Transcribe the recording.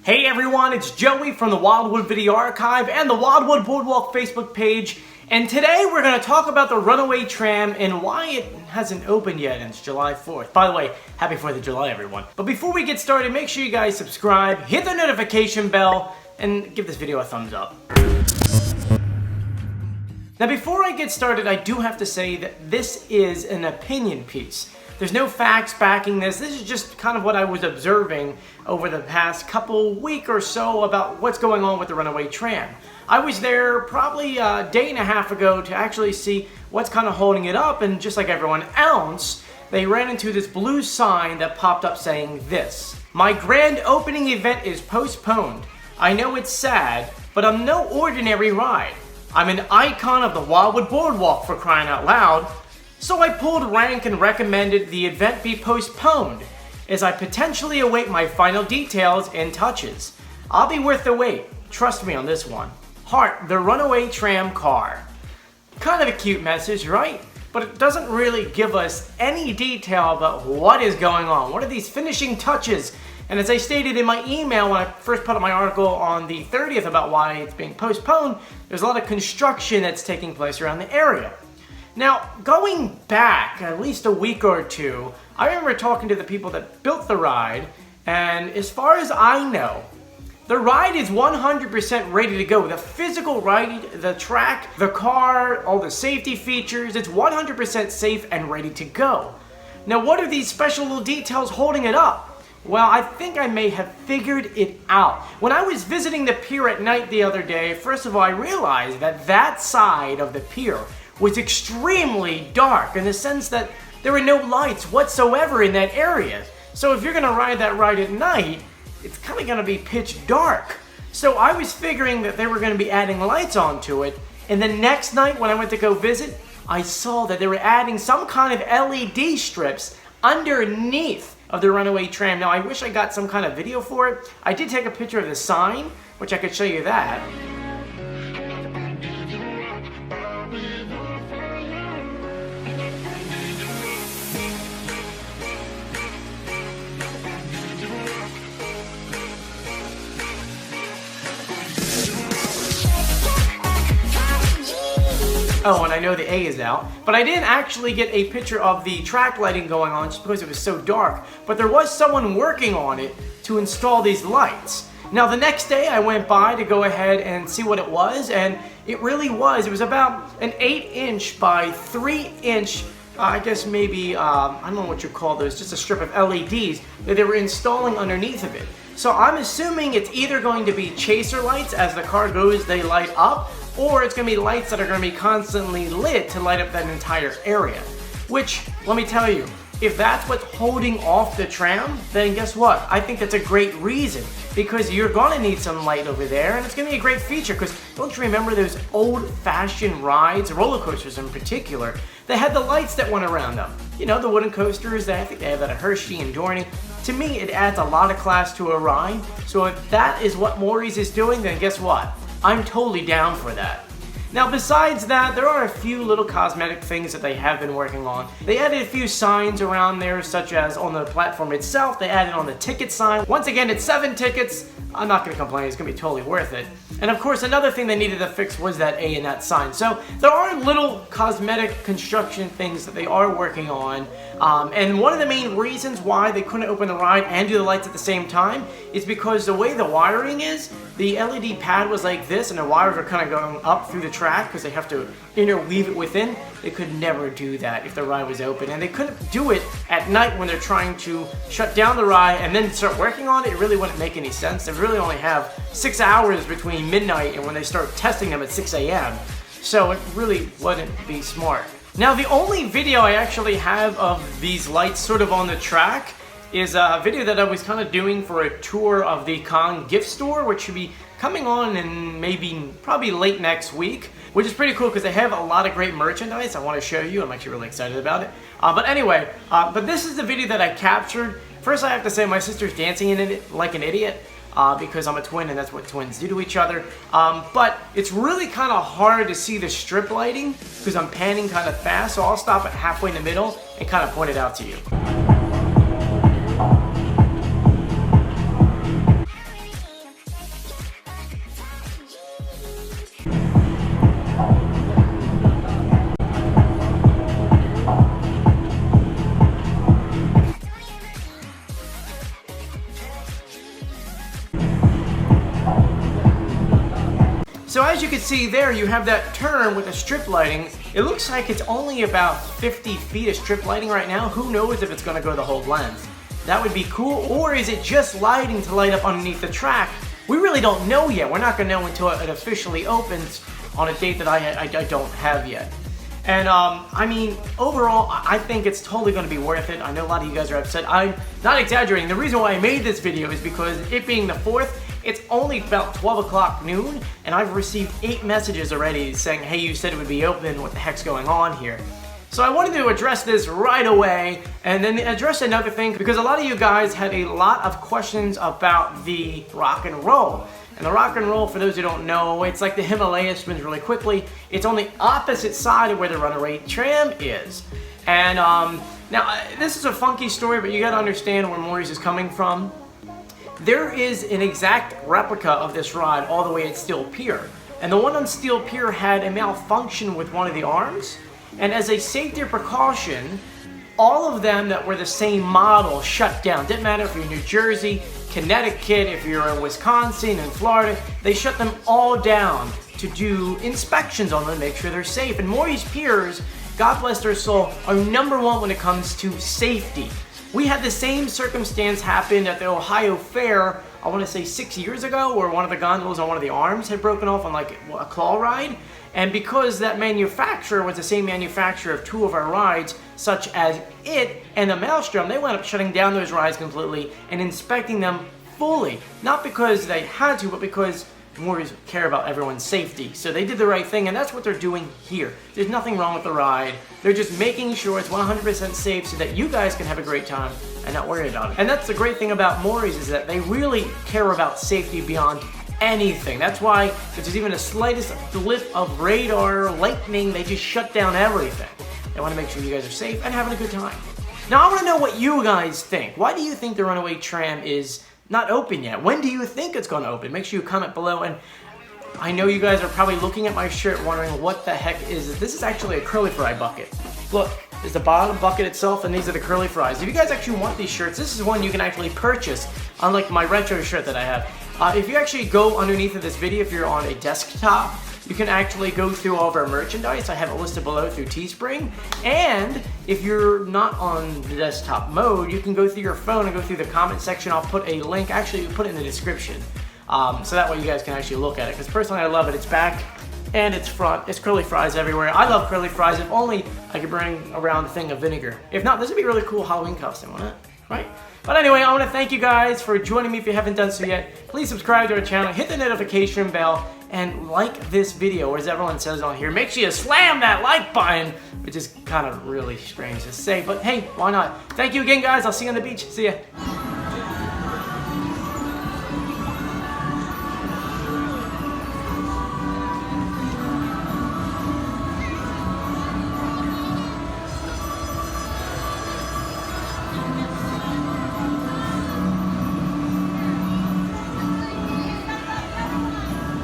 Hey everyone, it's Joey from the Wildwood Video Archive and the Wildwood Boardwalk Facebook page. And today we're going to talk about the Runaway Tram and why it hasn't opened yet, and it's July 4th. By the way, happy 4th of July everyone. But before we get started, make sure you guys subscribe, hit the notification bell, and give this video a thumbs up. Now before I get started, I do have to say that this is an opinion piece. There's no facts backing this. This is just kind of what I was observing over the past week or so about what's going on with the Runaway Tram. I was there probably a day and a half ago to actually see what's kind of holding it up, and just like everyone else, they ran into this blue sign that popped up saying this: "My grand opening event is postponed. I know it's sad, but I'm no ordinary ride. I'm an icon of the Wildwood Boardwalk, for crying out loud. So I pulled rank and recommended the event be postponed, as I potentially await my final details and touches. I'll be worth the wait. Trust me on this one. Heart, the Runaway Tram car." Kind of a cute message, right? But it doesn't really give us any detail about what is going on. What are these finishing touches? And as I stated in my email when I first put up my article on the 30th about why it's being postponed, there's a lot of construction that's taking place around the area. Now, going back at least a week or two, I remember talking to the people that built the ride, and as far as I know, the ride is 100% ready to go. The physical ride, the track, the car, all the safety features, it's 100% safe and ready to go. Now, what are these special little details holding it up? Well, I think I may have figured it out. When I was visiting the pier at night the other day, first of all, I realized that that side of the pier was extremely dark in the sense that there were no lights whatsoever in that area. So if you're gonna ride that ride at night, it's kind of gonna be pitch dark. So I was figuring that they were gonna be adding lights onto it, and the next night when I went to go visit, I saw that they were adding some kind of LED strips underneath of the Runaway Tram. Now I wish I got some kind of video for it. I did take a picture of the sign, which I could show you that. Oh, and I know the A is out, but I didn't actually get a picture of the track lighting going on just because it was so dark, but there was someone working on it to install these lights. Now the next day I went by to go ahead and see what it was, and it really was. It was about an 8-inch by 3-inch, I guess maybe, I don't know what you call those, just a strip of LEDs that they were installing underneath of it. So I'm assuming it's either going to be chaser lights, as the car goes they light up, or it's going to be lights that are going to be constantly lit to light up that entire area. Which, let me tell you, if that's what's holding off the tram, then guess what? I think that's a great reason, because you're going to need some light over there, and it's going to be a great feature, because don't you remember those old-fashioned rides, roller coasters in particular, that had the lights that went around them? You know, the wooden coasters, I think they have that at Hershey and Dorney. To me, it adds a lot of class to a ride, so if that is what Morey's is doing, then guess what? I'm totally down for that. Now besides that, there are a few little cosmetic things that they have been working on. They added a few signs around there, such as on the platform itself, they added on the ticket sign. Once again, it's 7 tickets. I'm not going to complain, it's going to be totally worth it. And of course, another thing they needed to fix was that A in that sign. So there are little cosmetic construction things that they are working on. And one of the main reasons why they couldn't open the ride and do the lights at the same time is because the way the wiring is, the LED pad was like this and the wires are kind of going up through the track because they have to interweave it within. They could never do that if the ride was open, and they couldn't do it at night when they're trying to shut down the ride and then start working on it. It really wouldn't make any sense. They really only have 6 hours between midnight and when they start testing them at 6 a.m. So it really wouldn't be smart. Now the only video I actually have of these lights sort of on the track is a video that I was kind of doing for a tour of the Con gift store, which should be coming on in probably late next week, which is pretty cool because they have a lot of great merchandise I want to show you. I'm actually really excited about it. But anyway, but this is the video that I captured. First I have to say my sister's dancing in it like an idiot because I'm a twin and that's what twins do to each other. But it's really kind of hard to see the strip lighting because I'm panning kind of fast, so I'll stop it halfway in the middle and kind of point it out to you. So as you can see there, you have that turn with the strip lighting. It looks like it's only about 50 feet of strip lighting right now. Who knows if it's gonna go the whole length. That would be cool, or is it just lighting to light up underneath the track? We really don't know yet. We're not gonna know until it officially opens on a date that I don't have yet. And I mean, overall, I think it's totally gonna be worth it. I know a lot of you guys are upset. I'm not exaggerating. The reason why I made this video is because it being the 4th, it's only about 12 o'clock noon, and I've received 8 messages already saying, hey, you said it would be open, what the heck's going on here? So I wanted to address this right away, and then address another thing, because a lot of you guys had a lot of questions about the rock and roll. And the rock and roll, for those who don't know, it's like the Himalaya spins really quickly. It's on the opposite side of where the Runaway Tram is. And now, this is a funky story, but you gotta understand where Morey's is coming from. There is an exact replica of this ride all the way at Steel Pier. And the one on Steel Pier had a malfunction with one of the arms. And as a safety precaution, all of them that were the same model shut down. Didn't matter if you're in New Jersey, Connecticut, if you're in Wisconsin and Florida, they shut them all down to do inspections on them to make sure they're safe. And Morey's Piers, God bless their soul, are #1 when it comes to safety. We had the same circumstance happen at the Ohio Fair, I want to say 6 years ago, where one of the gondolas on one of the arms had broken off on like a claw ride. And because that manufacturer was the same manufacturer of 2 of our rides, such as it and the Maelstrom, they wound up shutting down those rides completely and inspecting them fully. Not because they had to, but because Morey's care about everyone's safety. So they did the right thing, and that's what they're doing here. There's nothing wrong with the ride. They're just making sure it's 100% safe so that you guys can have a great time and not worry about it. And that's the great thing about Morey's, is that they really care about safety beyond anything. That's why if there's even the slightest blip of radar, lightning, they just shut down everything. They want to make sure you guys are safe and having a good time. Now I want to know what you guys think. Why do you think the Runaway Tram is not open yet? When do you think it's going to open? Make sure you comment below. And I know you guys are probably looking at my shirt wondering what the heck is this. This is actually a curly fry bucket. Look, there's the bottom bucket itself, and these are the curly fries. If you guys actually want these shirts, this is one you can actually purchase, unlike my retro shirt that I have. If you actually go underneath of this video, if you're on a desktop, you can actually go through all of our merchandise. I have it listed below through Teespring. And if you're not on the desktop mode, you can go through your phone and go through the comment section. I'll put a link, actually put it in the description. So that way you guys can actually look at it. Because personally I love it. It's back and it's front. It's curly fries everywhere. I love curly fries. If only I could bring around a thing of vinegar. If not, this would be a really cool Halloween costume, wouldn't it? Right? But anyway, I want to thank you guys for joining me. If you haven't done so yet, please subscribe to our channel, hit the notification bell, and like this video, or as everyone says on here, make sure you slam that like button, which is kind of really strange to say, but hey, why not? Thank you again, guys. I'll see you on the beach. See ya.